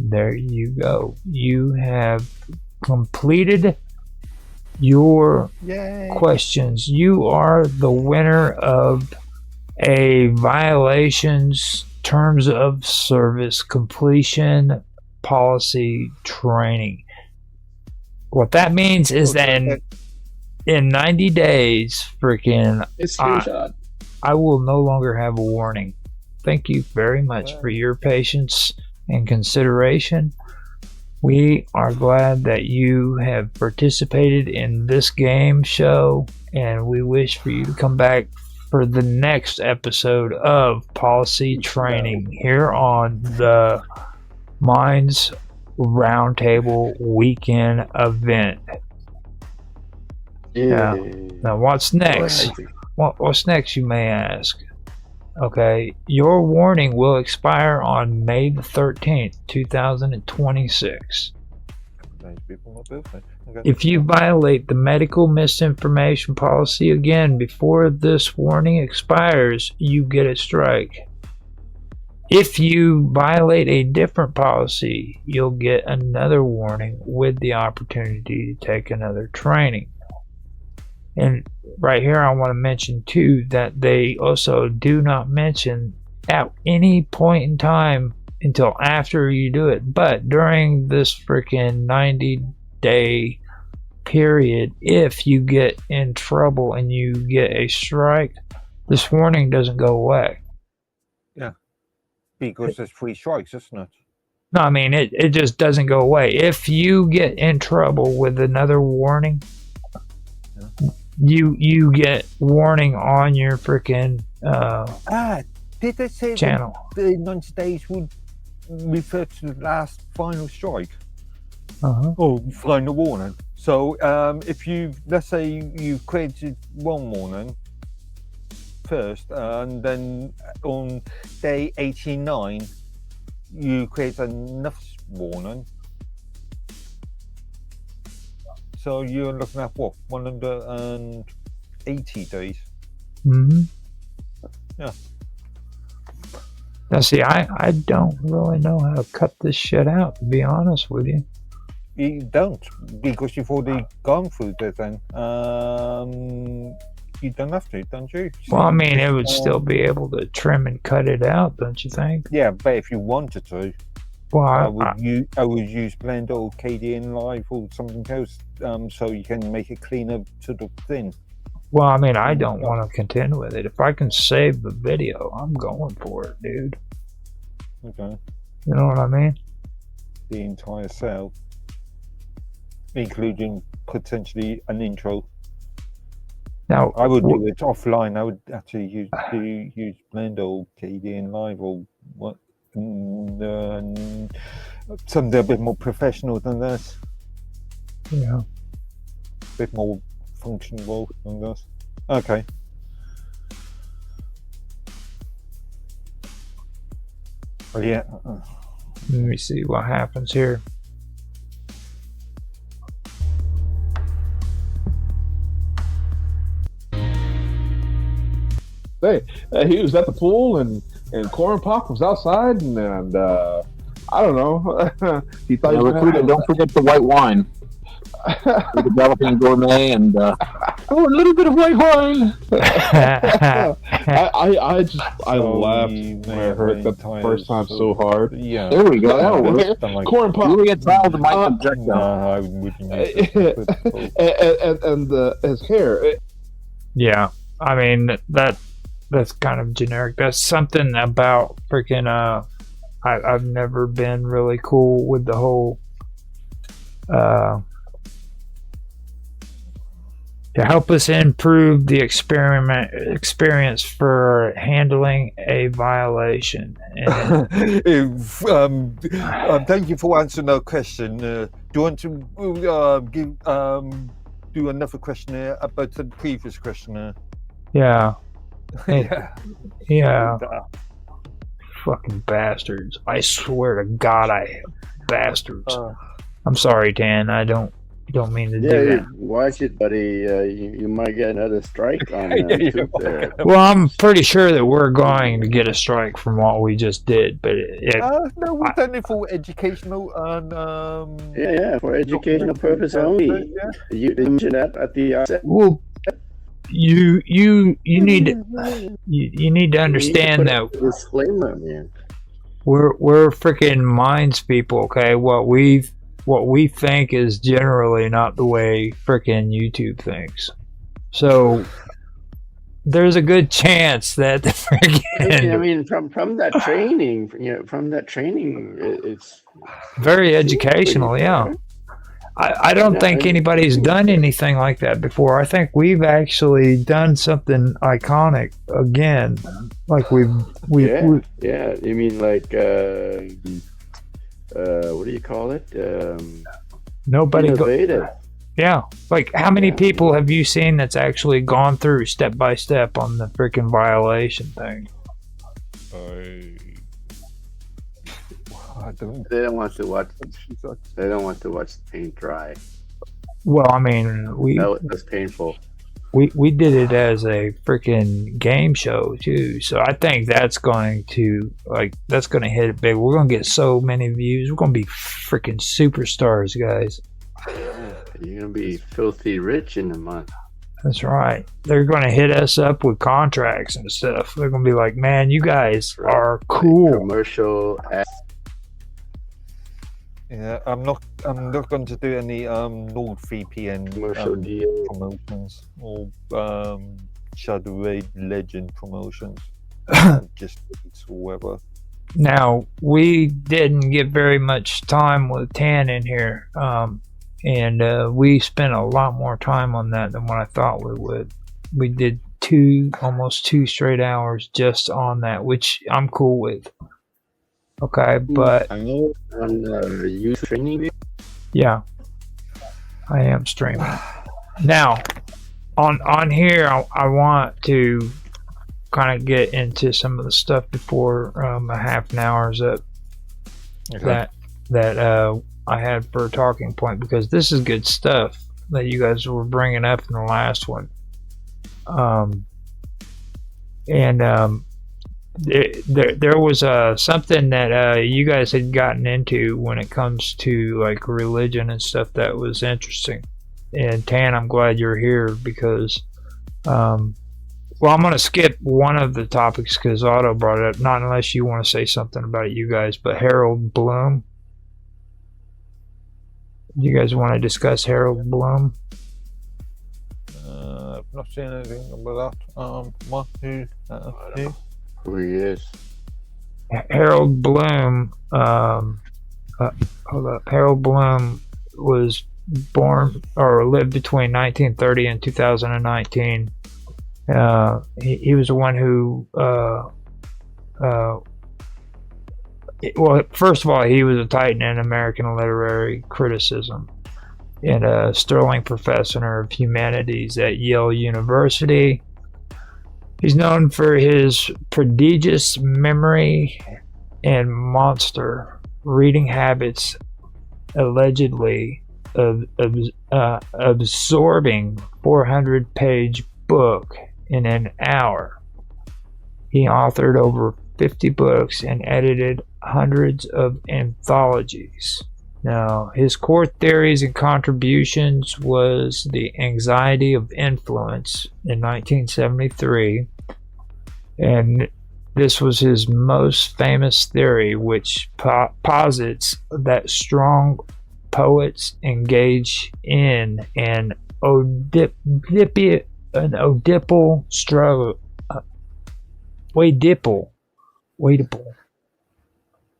There you go. You have completed your Yay. questions. You are the winner of a violations terms of service completion policy training. What that means is that in 90 days, freaking, It's screenshot. I will no longer have a warning. Thank you very much for your patience and consideration. We are glad that you have participated in this game show, and we wish for you to come back for the next episode of Policy Training here on the Minds Roundtable weekend event. Yeah. Now, what's next? What's next, you may ask? Okay, your warning will expire on May the 13th, 2026. If you violate the medical misinformation policy again before this warning expires, you get a strike. If you violate a different policy, you'll get another warning with the opportunity to take another training. And right here I want to mention too that they also do not mention at any point in time until after you do it, but during this freaking 90-day period, if you get in trouble and you get a strike, this warning doesn't go away. Yeah, because there's 3 strikes, isn't it? No, I mean it just doesn't go away. If you get in trouble with another warning, you get warning on your freaking did they say channel. The 90 days would refer to the last final strike? Or final warning. So if you, let's say you created one warning first, and then on day 89 you create another warning. So you're looking at what, 180 days? Mm-hmm. Yeah. Now see, I don't really know how to cut this shit out, to be honest with you. You don't, because you've already gone through this then. You don't have to, don't you? Well, I mean, it would still be able to trim and cut it out, don't you think? Yeah, but if you wanted to, well, I would use Blender or KDN Live or something else, so you can make it cleaner to the thing. Well, I mean, I don't want to contend with it. If I can save the video, I'm going for it, dude. Okay. You know what I mean? The entire cell, including potentially an intro. Now, I would do it offline. I would actually use Blender or KDN Live or what, something a bit more professional than this. Yeah. A bit more functional than this. Okay. Yeah. Let me see what happens here. Hey, he was at the pool and Corn Pop was outside and I don't know. He thought he was recruited, don't forget the white wine. We're developing gourmet and a little bit of white wine. I laughed when I heard that the first time so hard. Yeah. There we go. That'll work. Corn Pop. You will get tired of my projectile. No, I wouldn't. And his hair. Yeah, I mean that's kind of generic. That's something about freaking I've never been really cool with the whole to help us improve the experience for handling a violation. And, thank you for answering that question. Do you want to do another questionnaire about the previous questionnaire? yeah. Yeah. Fucking bastards. I swear to God, I bastards. I'm sorry, Dan. I don't don't mean to do that. Watch it, buddy. You might get another strike on YouTube there. Well, I'm pretty sure that we're going to get a strike from what we just did, but no, we've done it for educational and for educational purpose only. Yeah. You mentioned that at the outset. well, you need you need to understand that Disclaimer, man. we're freaking minds people. Okay, what we think is generally not the way freaking YouTube thinks. So there's a good chance that the freaking I mean, from that training, it's very educational. Yeah, I don't think anybody's done anything like that before. I think we've actually done something iconic again. Like we You mean like what do you call it? nobody Innovative. Yeah, like how many people have you seen that's actually gone through step by step on the freaking violation thing? I don't. They don't want to watch. They don't want to watch the paint dry. Well, I mean, That was painful. we did it as a freaking game show too, so I think that's going to hit it big. We're gonna get so many views. We're gonna be freaking superstars, guys. You're gonna be filthy rich in a month. That's right. They're gonna hit us up with contracts and stuff. They're gonna be like, "Man, you guys are cool." Commercial. Yeah, I'm not going to do any NordVPN Commercial deal. promotions or Shadow Raid Legend promotions. Just whoever. Now, we didn't get very much time with Tan in here, and we spent a lot more time on that than what I thought we would. We did almost 2 straight hours just on that, which I'm cool with. Okay, but I know on you training. yeah, I am streaming. Now, on here, I want to kind of get into some of the stuff before a half an hour is up. Okay. That I had for a talking point, because this is good stuff that you guys were bringing up in the last one. There was something that you guys had gotten into when it comes to like religion and stuff that was interesting. And Tan, I'm glad you're here because, well, I'm going to skip one of the topics because Otto brought it up. Not unless you want to say something about it, you guys. But Harold Bloom. You guys want to discuss Harold Bloom? I've not seen anything about that. What? Who? Who he is? Harold Bloom. Hold up. Harold Bloom was born or lived between 1930 and 2019. He was the one who. Well, first of all, he was a titan in American literary criticism and a sterling professor of humanities at Yale University. He's known for his prodigious memory and monster reading habits, allegedly absorbing 400-page book in an hour. He authored over 50 books and edited hundreds of anthologies. Now, his core theories and contributions was the anxiety of influence in 1973, and this was his most famous theory, which posits that strong poets engage in an Oedipal struggle.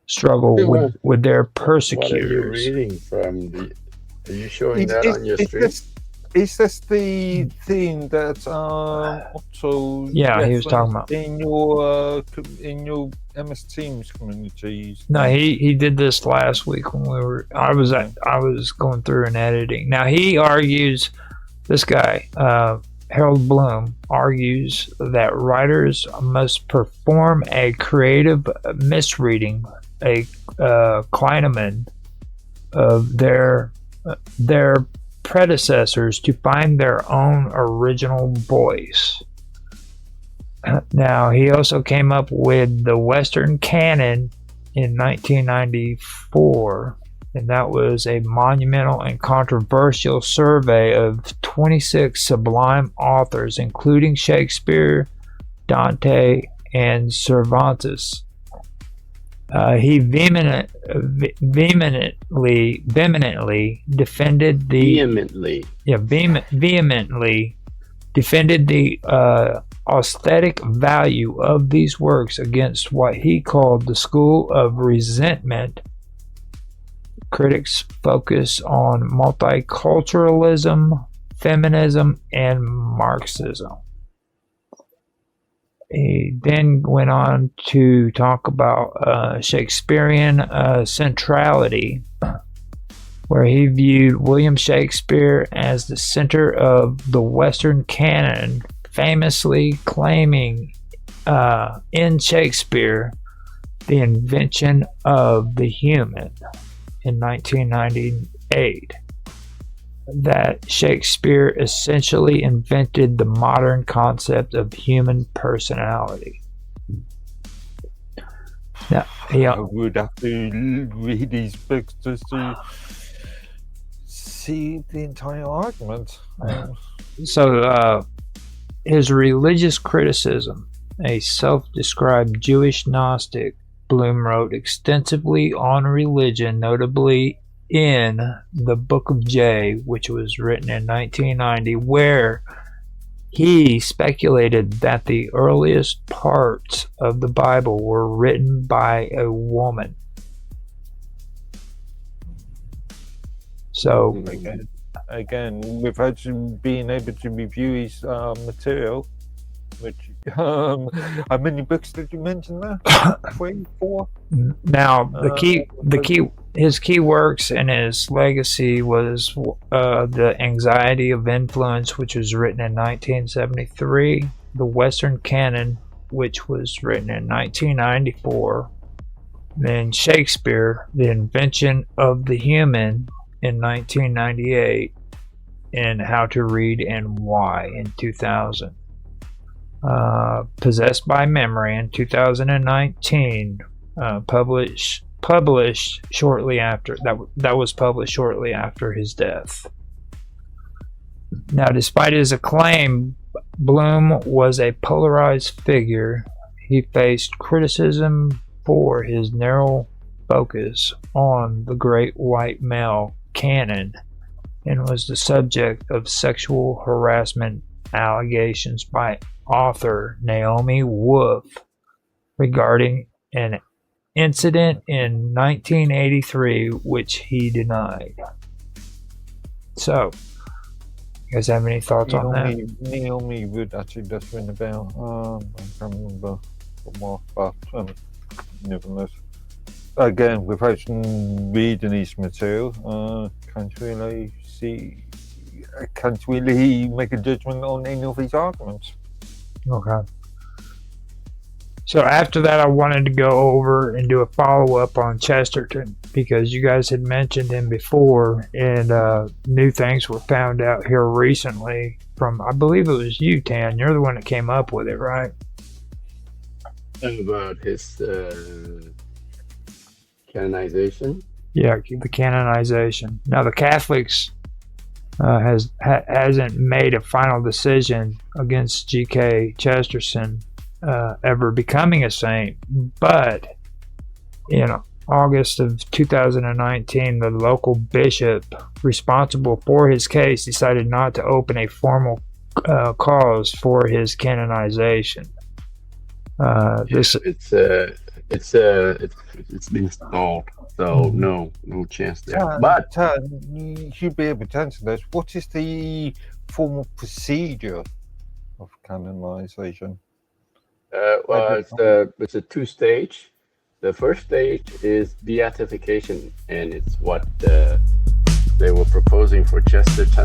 Struggle with their persecutors. What are you reading from? Are you showing that on your stream? Is this the thing that Otto? Yeah, he was talking about in your MS Teams communities. No, he did this last week when I was going through and editing. Now he argues, this guy Harold Bloom argues that writers must perform a creative misreading, a Kleineman of their predecessors to find their own original voice. Now, he also came up with the Western Canon in 1994, and that was a monumental and controversial survey of 26 sublime authors, including Shakespeare, Dante, and Cervantes. He vehemently defended vehemently defended the aesthetic value of these works against what he called the school of resentment. Critics focus on multiculturalism, feminism, and Marxism. He then went on to talk about Shakespearean centrality, where he viewed William Shakespeare as the center of the Western canon, famously claiming in Shakespeare the invention of the human in 1998. That Shakespeare essentially invented the modern concept of human personality. Now, I would have to read these books just to see the entire argument. So, his religious criticism, a self-described Jewish Gnostic, Bloom wrote extensively on religion, notably in the Book of J, which was written in 1990, where he speculated that the earliest parts of the Bible were written by a woman. So again, without being able to review his material, which how many books did you mention there? 3, 4? Now, his key works and his legacy was The Anxiety of Influence, which was written in 1973, the Western Canon, which was written in 1994, then Shakespeare, The Invention of the Human in 1998, and How to Read and Why in 2000. Possessed by Memory in 2019, published shortly after that was published shortly after his death. Now, despite his acclaim, Bloom was a polarized figure. He faced criticism for his narrow focus on the great white male canon and was the subject of sexual harassment allegations by author Naomi Wolf regarding an incident in 1983 which he denied. So, you guys have any thoughts on that? Naomi would actually just ring a bell. I can't remember what more, but nevertheless. Again, without reading his material, can't really make a judgment on any of his arguments. Okay. So after that, I wanted to go over and do a follow-up on Chesterton because you guys had mentioned him before, and new things were found out here recently from, I believe it was you, Tan. You're the one that came up with it, right? About his canonization? Yeah, the canonization. Now, the Catholics hasn't made a final decision against G.K. Chesterton ever becoming a saint, but in August of 2019, the local bishop responsible for his case decided not to open a formal cause for his canonization. It's been stalled, so no chance there. But you should be able to answer this. What is the formal procedure of canonization? Well, it's a 2-stage. The first stage is beatification, and it's what they were proposing for Chesterton.